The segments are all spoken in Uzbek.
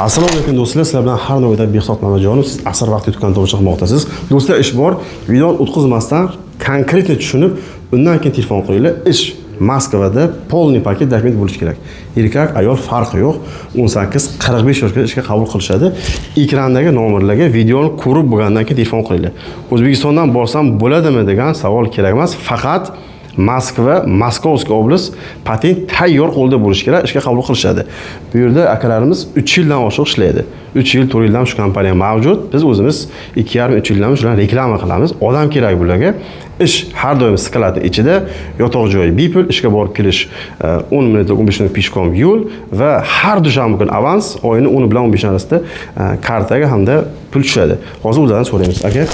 Assalomu alaykum do'stlar, sizlar bilan har navbatda Behzod Mamajonov, siz asr vaqti do'kon tomosha qilmoqdasiz. Do'stlar, ish bor. Videoni o'tkazmasdan konkret tushunib, undan keyin telefon qilinglar. Ish Moskvada polniy paket dokument bo'lishi kerak. Erkak, ayol farqi yo'q. 18-45 yoshga ishga qabul qilishadi. Ekrandagi nomerlarga videoni ko'rib bo'lgandan keyin telefon qilinglar. O'zbekistondan borsam bo'ladimi degan savol kerak emas, faqat Moskva, Moskovskiy oblast patent tayyor qo'lda bo'lishi kerak, ishga qabul qilishadi. Bu yerda akalarimiz 3 yildan oshiq ishlaydi. 3 yil, 4 yildan shu kompaniya mavjud. Biz o'zimiz 2,5-3 yildan shularni reklama qilamiz. Odam kerak bularga. Ish har doim skladning ichida, yotoq joyi bepul, ishga borib kelish 10 minutlik, 15 minutlik peshkom yo'l va har dushanba kuni avans, oyini 10 bilan 15 arasida kartaga hamda pul tushadi. Hozir o'zlaridan so'raymiz, aka.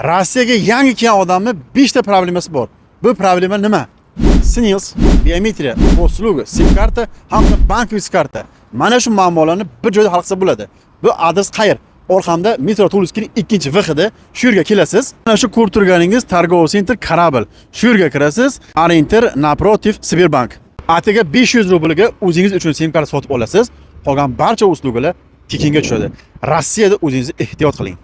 Rossiyaga yangi kelgan odamning 5 ta problemasi bor. Bu problema nima? SNILS, biometriya, usluga, SIM karta hamda bank viz karta. Mana shu muammolarni bir joyda hal qilsa bo'ladi. Bu adres qayer? Orqamda Metro Tulskining 2-VXda shu yerga kelasiz. Mana shu ko'rib turganingiz Targovый center Kорабль. Shu yerga kirasiz. Orientir naprotiv Sberbank. Atiga 500 rublga o'zingiz uchun SIM karta sotib olasiz. Qolgan barcha uslugalar tekinga tushadi. Rossiyada o'zingizni ehtiyot qiling.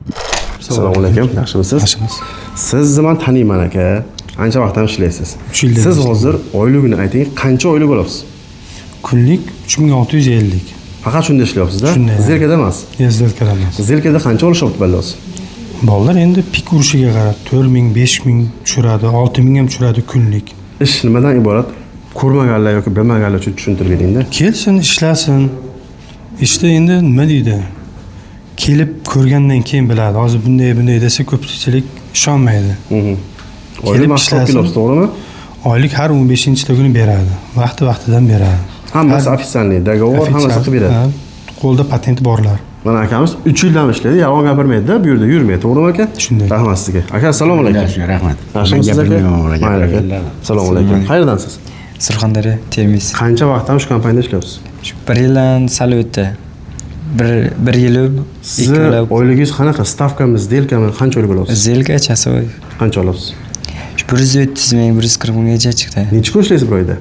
Assalomu alaykum, yaxshimisiz? Yaxshimiz. Sizni men taniyman aka. Qancha vaqtdan ishlaysiz? 3 yildan. Siz hozir oyligini ayting, qancha oylik olasiz? Kunlik 3650. Faqat shunda ishlayapsiz-da? Shunday. Zerkada emas. Zerkada emas. Zerkada qancha olishyapti ballos? Bolalar endi pik urishiga qarab 4000, 5000 tushiradi, 6000 ham tushiradi kunlik. Ish nimadan iborat? Ko'rmaganlar yoki bilmaganlar uchun tushuntirib beringda. Kelsin, ishlasin. Ishda endi nima deydi? Kelib ko'rgandan keyin biladi. Hozir bunday desa ko'pchilik ishonmaydi. Oylik mashg'ulot qilyapsiz, to'g'rimi? Oylik har 15-kuni beradi. Vaqti-vaqtidan beradi. Hammasi ofitsialniy, dogovor hammasi qilib beradi. Qo'lda patent borlar. Mana akamiz 3 yildan ishlaydi, yolg'on gapirmaydi-da, bu yerda yurmaydi, to'g'rimi aka? Shunday. Rahmat sizga. Aka, assalomu alaykum. Rahmat. Yaxshimisiz aka? Mayli. Assalomu alaykum. Qayerdansiz? Surxondaryo, Termiz. Qancha vaqtdan shu kompaniyada ishlayapsiz? Shu 1 yildan sal o'tdi. 1 yil, 2 Siz yil. oyligingiz qanaqa? Stavkami, сделками qancha oylik olasiz? Zilga chasoy. Qancha olasiz? 130 ming, 140 minggacha chiqdi. Necha kun ishlaysiz bir oyda?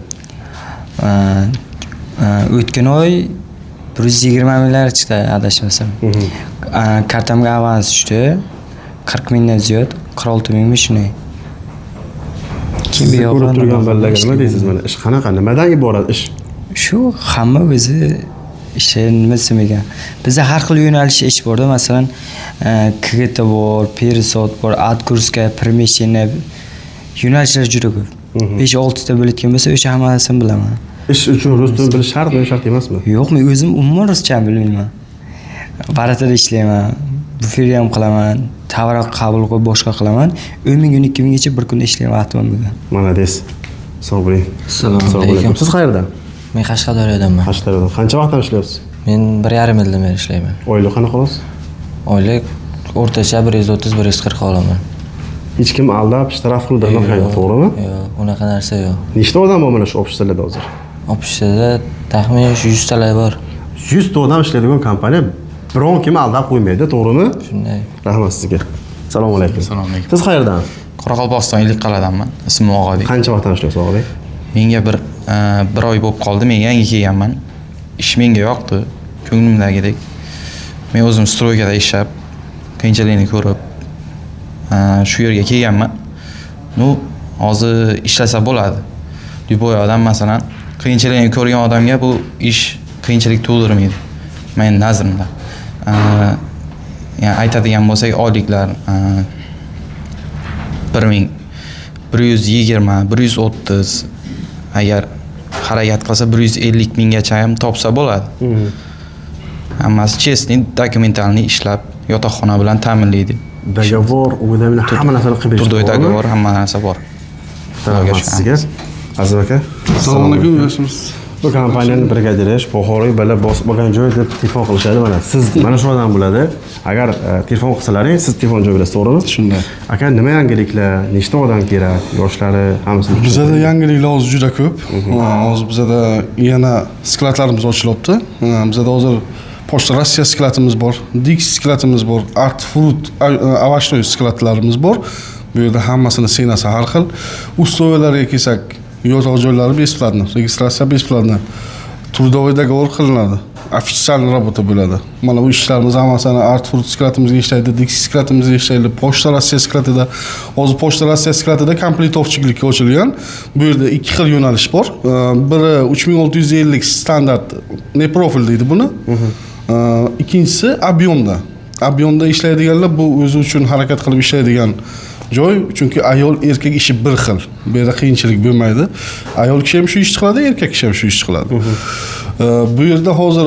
O'tgan oy 120 minglar chiqdi, adashmasam. Kartamga avans tushdi. 40 mingdan ziyod, 46 mingmi shunday. Siz ko'rib turgan bolalarga nima deysiz mana? Ish qanaqa? Nimadan iborat ish? Shu hamma o'zi ishi nima desam ekan. Bizda har xil yo'nalish ish borda, masalan, KGT bor, Perisot bor, Atkurskaya, Primeshcheniya yo'nalishlar juda ko'p. 5-6 ta bo'layotgan bo'lsa, o'sha hammasini bilaman. Ish uchun rus tilini bilish shartmi, shart emasmi? Yo'q, men o'zim umuman ruscha bilmayman. Baratada ishlayman, buferiya ham qilaman, tovar qabul qilib boshqa qilaman. 10 ming, 12 minggacha bir kunda ishlayman vaqtim bo'lgan. Mana des. Sog' bo'ling. Assalomu alaykum. Siz qayerdan? Men Qashqadaryodanman. Qashqadaryodan. Qancha vaqtdan ishlayapsiz? Men 1,5 yildan beri ishlayman. Oylik qanaqa olasiz? Oylik o'rtacha 130-140 olaman. Hech kim aldab, shtaraf qildirmagan, to'g'rimi? Yo'q, unaqa narsa yo'q. Nechta odam bor mana shu ofislarda hozir? Ofisda taxminan 100 talar bor. 100 ta odam ishlaydigan kompaniya biron kim aldab qo'ymaydi, to'g'rimi? Shunday. Rahmat sizga. Assalomu alaykum. Assalomu alaykum. Siz qayerdan? Qoraqalpog'iston Ellikqal'adanman. Ismim Og'abek. Qancha vaqtdan ishlaysiz, Og'abek? Menga bir oy bo'lib qoldi. Men yangi kelganman. Ish menga yoqdi, ko'nglimdagidek. Men o'zim stroykada ishlab, qiyinchilikni ko'rib shu yerga kelganman. Hozir ishlasa bo'ladi. Любой odam masalan qiyinchilikni ko'rgan odamga bu ish qiyinchilik tug'dirmaydi. Men nazrimda. Ya'ni aytadigan bo'lsak, oyliklar 1000, 120, 130, agar harakat qilsa 150 minggacha ham topsa bo'ladi. Hammasi chestniy, dokumentalniy ishlab, yotoqxona bilan ta'minlaydi. Dogovor, o'ylamini hamma narsani qilib berish. Turdoy dogovor, hamma narsa bor. Rahmat sizga. Azim aka. Assalomu alaykum, yaxshimisiz? Bu kompaniyaning brigadiri, Buxoroy bala bosib olgan joy deb telefon qilishadi mana. Siz mana shu odam bo'ladi. Agar telefon qilsalaring, siz telefon joy bilasiz, to'g'rimi? Shunday. Aka, nima yangiliklar, nechta odam kerak, yoshlari, hammasi? Bizda yangiliklar hozir juda ko'p. Hozir bizda yana skladlarimiz ochilyapti. Bizda hozir Pochta Rossiya skladimiz bor, Dix skladimiz bor, Art Fruit, ovощной skladlarimiz bor. Bu yerda hammasini senasi har xil. Условияларga kelsak, yotoq joylari besplatno, registratsiya besplatno. Трудовой договор qilinadi. ofitsial работа bo'ladi. Mana bu ishlarimiz hammasini Art Fruit sklatimizga ishlaydi, Dixie sklatimizga ishlaydi, Pochta Rossiya sklatida. Hozir Pochta Rossiya sklatida kompletovchilikka ochilgan. Bu yerda ikki xil yo'nalish bor. Biri 3650 standart neprofil deydi buni. Ikkinchisi объемda. Объемda ishlaydiganlar bu o'zi uchun harakat qilib ishlaydigan joy, chunki ayol erkak ishi bir xil. Bu yerda qiyinchilik bo'lmaydi. Ayol kishi ham shu ishni qiladi, erkak kishi ham shu ishni qiladi. Bu yerda hozir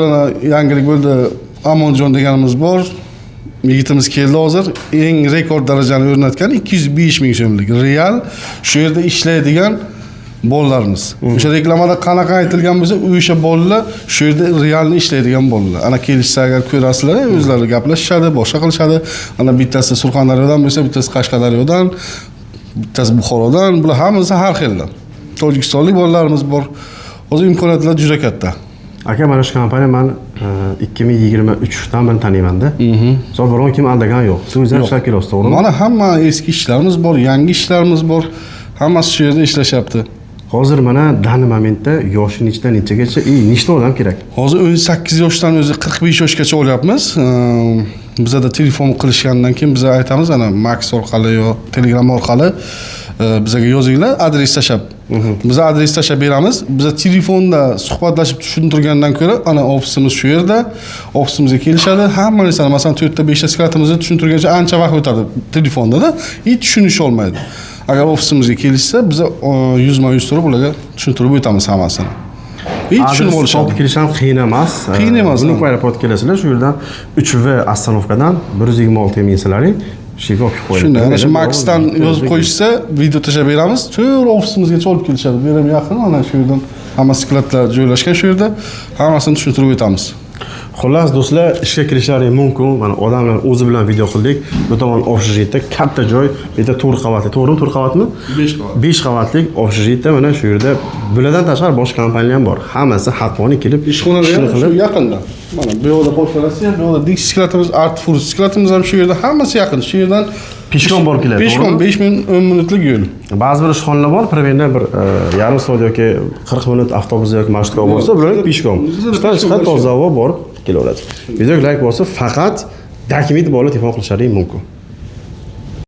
yangilik bo'ldi. Amonjon deganimiz bor. Yigitimiz keldi hozir. Eng rekord darajani o'rnatgan 205 ming so'mlik real shu yerda ishlaydigan bolalarimiz. O'sha reklamada qanaqa aytilgan bo'lsa, o'sha bolalar shu yerda realni ishlaydigan bolalar. Ana kelishsa agar ko'rasizlar, o'zlari gaplashishadi, boshqa qilishadi. Ana bittasi Surxondaryodan bo'lsa, bittasi Qashqadaryodan, bittasi Buxorodan, bular hammasi har xillar. Tojikistonlik bolalarimiz bor. Hozir imkoniyatlar juda katta. Aka, mana shu kompaniya men 2023 dan beri taniyman-da. Zo'r biron kim aldagan yo'q. Siz o'zingiz ishlab kelyapsiz, to'g'rimi? Mana hamma eski ishlarimiz bor, yangi ishlarimiz bor. Hammasi shu yerda ishlashyapti. Hozir mana dani momentda yoshi nechidan nechagacha, nechta odam kerak? Hozir 18 yoshdan o'zi 45 yoshgacha olyapmiz. Bizda telefon qilishgandan keyin biz aytamiz, ana Max orqali yo Telegram orqali bizga yozinglar, adres tashlab. Biz adres tashlab beramiz. Biz telefonda suhbatlashib tushuntirgandan ko'ra, ana ofisimiz shu yerda. Ofisimizga kelishadi. Hamma narsani, masalan, 4 ta 5 ta sklatimizni tushuntirgancha ancha vaqt o'tadi telefonda-da. Tushunisha olmaydi. Agar ofisimizga kelishsa, biz 100% turib ularga tushuntirib o'tamiz hammasini. Tushunib olishadi. Topib kelish ham qiyin emas. Qiyin emas. Buni aeroport kelasizlar, shu yerdan 3V ostanovkadan 126 minsalaring shega olib qo'yiladi. Shunday, ana shu Maxdan yozib qo'yishsa, video tashlab beramiz. To'g'ri ofisimizgacha olib kelishadi. Bu ham yaqin, ana shu yerdan hamma sklatlar joylashgan shu yerda. Hammasini tushuntirib o'tamiz. Xullas do'stlar, ishga kirishlari mumkin. Mana odamlar o'zi bilan video qildik. Bu tomon общежитие, katta joy, bu yerda 4 qavatli, to'g'rimi? 4 qavatmi? 5 qavat. 5 qavatlik общежитие, mana shu yerda. Bulardan tashqari boshqa kompaniya ham bor. Hammasi haqqoniy kelib ishxonalar ham shu yaqinda. Mana bu yerda Pochta Rossiya, bu yerda Dixie sklatimiz, Art Fruit sklatimiz ham shu yerda, hammasi yaqin. Shu yerdan peshkom borib keladi. Peshkom 5 minut 10 minutlik yo'l. Ba'zi bir ishxonalar bor, primерно bir yarim soat yoki 40 minut avtobusda yoki marshrutka bo'lsa, bular peshkom. Ishdan chiqib toza havo borib kelaveradi. Video like bo'lsa, faqat dokument bilan telefon qilishlaring mumkin.